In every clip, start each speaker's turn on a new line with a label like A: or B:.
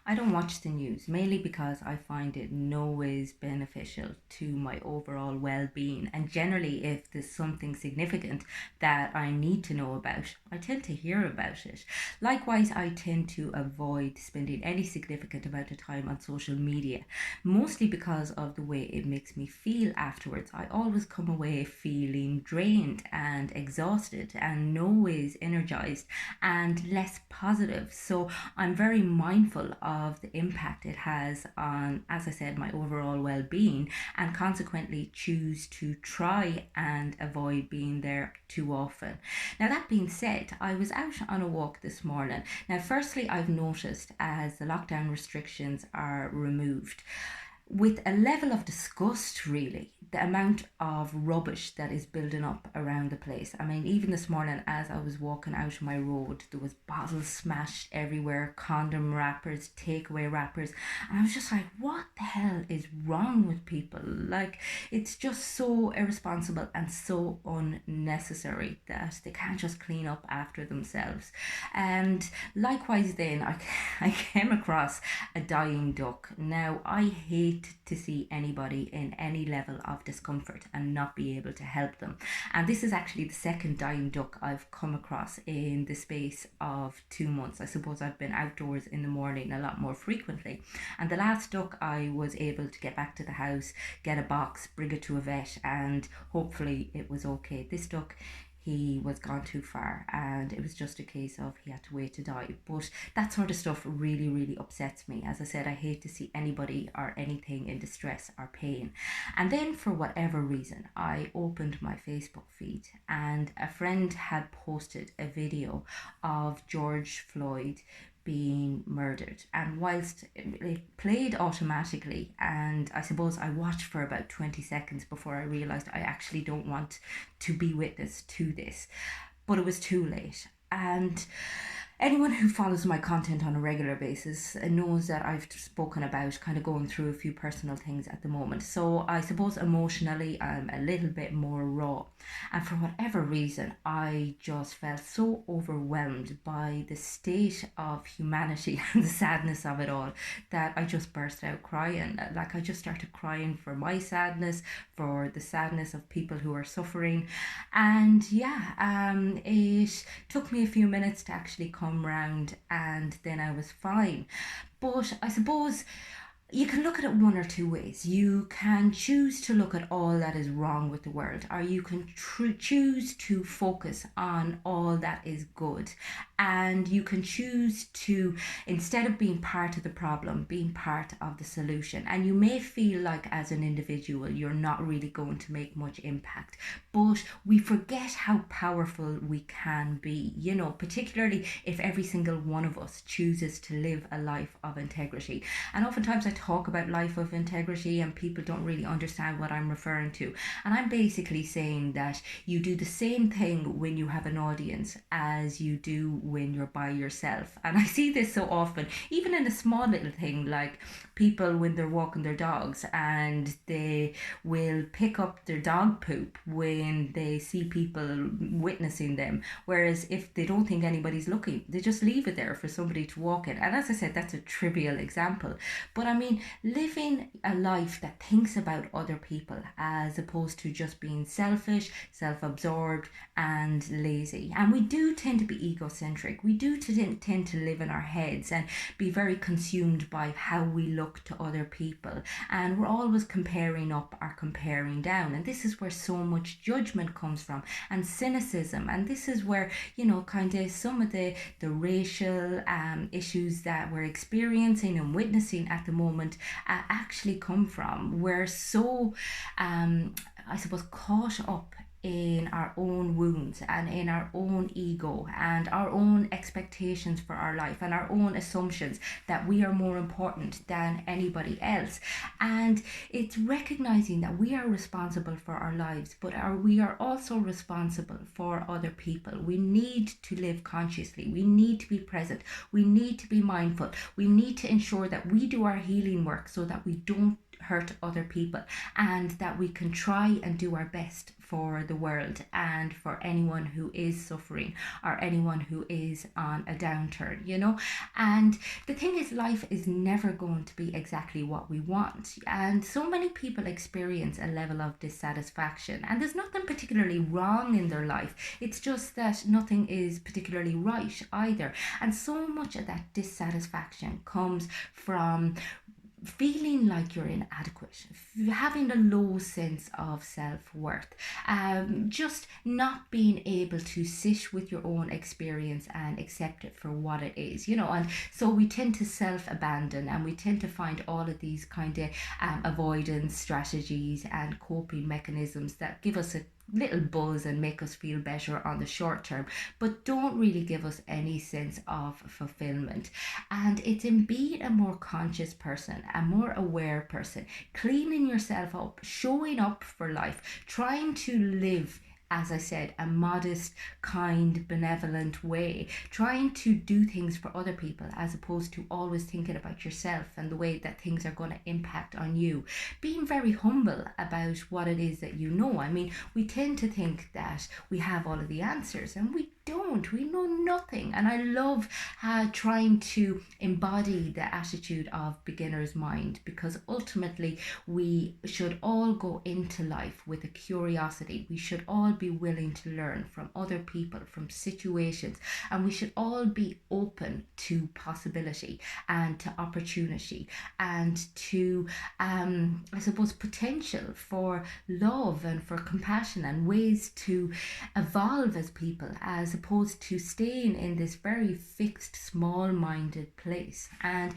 A: I don't watch the news mainly because I find it no ways beneficial to my overall well being. And generally, if there's something significant that I need to know about, I tend to hear about it. Likewise, I tend to avoid spending any significant amount of time on social media, mostly because of the way it makes me feel afterwards. I always come away feeling drained and exhausted and no ways energized and less positive. So I'm very mindful of the impact it has on, as I said, my overall well being, and consequently choose to try and avoid being there too often. Now, that being said, I was out on a walk this morning. Now, firstly, I've noticed as the lockdown restrictions are removed, with a level of disgust, really, the amount of rubbish that is building up around the place. I mean, even this morning as I was walking out my road, there was bottles smashed everywhere, condom wrappers, takeaway wrappers, and I was just like, what the hell is wrong with people? Like, it's just so irresponsible and so unnecessary that they can't just clean up after themselves. And likewise, then I came across a dying duck. Now, I hate to see anybody in any level of discomfort and not be able to help them. And this is actually the second dying duck I've come across in the space of 2 months. I suppose I've been outdoors in the morning a lot more frequently. And the last duck, I was able to get back to the house, get a box, bring it to a vet, and hopefully it was okay. This duck, he was gone too far and it was just a case of he had to wait to die. But that sort of stuff really, really upsets me. As I said, I hate to see anybody or anything in distress or pain. And then, for whatever reason, I opened my Facebook feed and a friend had posted a video of George Floyd being murdered. And whilst it played automatically, and I suppose I watched for about 20 seconds before I realised I actually don't want to be witness to this, but it was too late. And anyone who follows my content on a regular basis knows that I've spoken about kind of going through a few personal things at the moment. So I suppose emotionally I'm a little bit more raw. And for whatever reason, I just felt so overwhelmed by the state of humanity and the sadness of it all that I just burst out crying. Like, I just started crying for my sadness, for the sadness of people who are suffering. And yeah, it took me a few minutes to actually come round, and then I was fine. But I suppose you can look at it one or two ways. You can choose to look at all that is wrong with the world, or you can choose to focus on all that is good. And you can choose to, instead of being part of the problem, being part of the solution. And you may feel like as an individual, you're not really going to make much impact, but we forget how powerful we can be, particularly if every single one of us chooses to live a life of integrity. And oftentimes I talk about life of integrity and people don't really understand what I'm referring to. And I'm basically saying that you do the same thing when you have an audience as you do when you're by yourself. And I see this so often, even in a small little thing, like people when they're walking their dogs and they will pick up their dog poop when they see people witnessing them. Whereas if they don't think anybody's looking, they just leave it there for somebody to walk in. And as I said, that's a trivial example. But I mean, living a life that thinks about other people as opposed to just being selfish, self absorbed, and lazy. And we do tend to be egocentric. We do tend to live in our heads and be very consumed by how we look to other people. And we're always comparing up or comparing down. And this is where so much judgment comes from, and cynicism. And this is where, kind of some of the racial issues that we're experiencing and witnessing at the moment actually come from. We're so, I suppose, caught up in our own wounds and in our own ego and our own expectations for our life and our own assumptions that we are more important than anybody else. And it's recognizing that we are responsible for our lives, but we are also responsible for other people. We need to live consciously. We need to be present. We need to be mindful. We need to ensure that we do our healing work so that we don't hurt other people, and that we can try and do our best for the world and for anyone who is suffering or anyone who is on a downturn. And the thing is, life is never going to be exactly what we want. And so many people experience a level of dissatisfaction, and there's nothing particularly wrong in their life. It's just that nothing is particularly right either. And so much of that dissatisfaction comes from feeling like you're inadequate, having a low sense of self-worth, just not being able to sit with your own experience and accept it for what it is. And so we tend to self-abandon, and we tend to find all of these kind of avoidance strategies and coping mechanisms that give us a little buzz and make us feel better on the short term, but don't really give us any sense of fulfillment. And it's in being a more conscious person, a more aware person, cleaning yourself up, showing up for life, trying to live, as I said, a modest, kind, benevolent way, trying to do things for other people as opposed to always thinking about yourself and the way that things are going to impact on you. Being very humble about what it is that you know. I mean, we tend to think that we have all of the answers, and we don't. We know nothing. And I love trying to embody the attitude of beginner's mind, because ultimately we should all go into life with a curiosity. We should all be willing to learn from other people, from situations, and we should all be open to possibility and to opportunity and to, I suppose, potential for love and for compassion and ways to evolve as people, as opposed to staying in this very fixed, small-minded place. And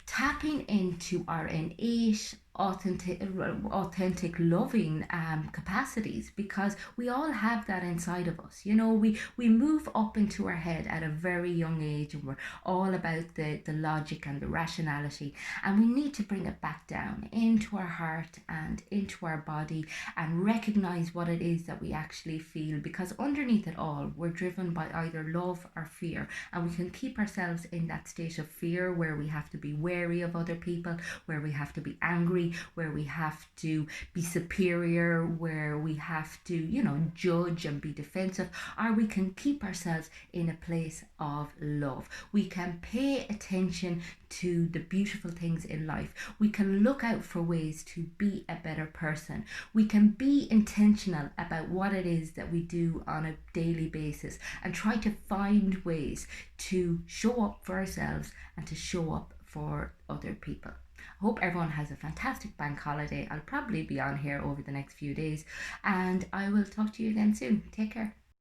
A: tapping into our innate authentic loving capacities, because we all have that inside of us. We move up into our head at a very young age, and we're all about the logic and the rationality, and we need to bring it back down into our heart and into our body and recognize what it is that we actually feel, because underneath it all we're driven by either love or fear. And we can keep ourselves in that state of fear where we have to be wary of other people, where we have to be angry, where we have to be superior, where we have to, judge and be defensive, or we can keep ourselves in a place of love. We can pay attention to the beautiful things in life. We can look out for ways to be a better person. We can be intentional about what it is that we do on a daily basis and try to find ways to show up for ourselves and to show up for other people. I hope everyone has a fantastic bank holiday. I'll probably be on here over the next few days, and I will talk to you again soon. Take care.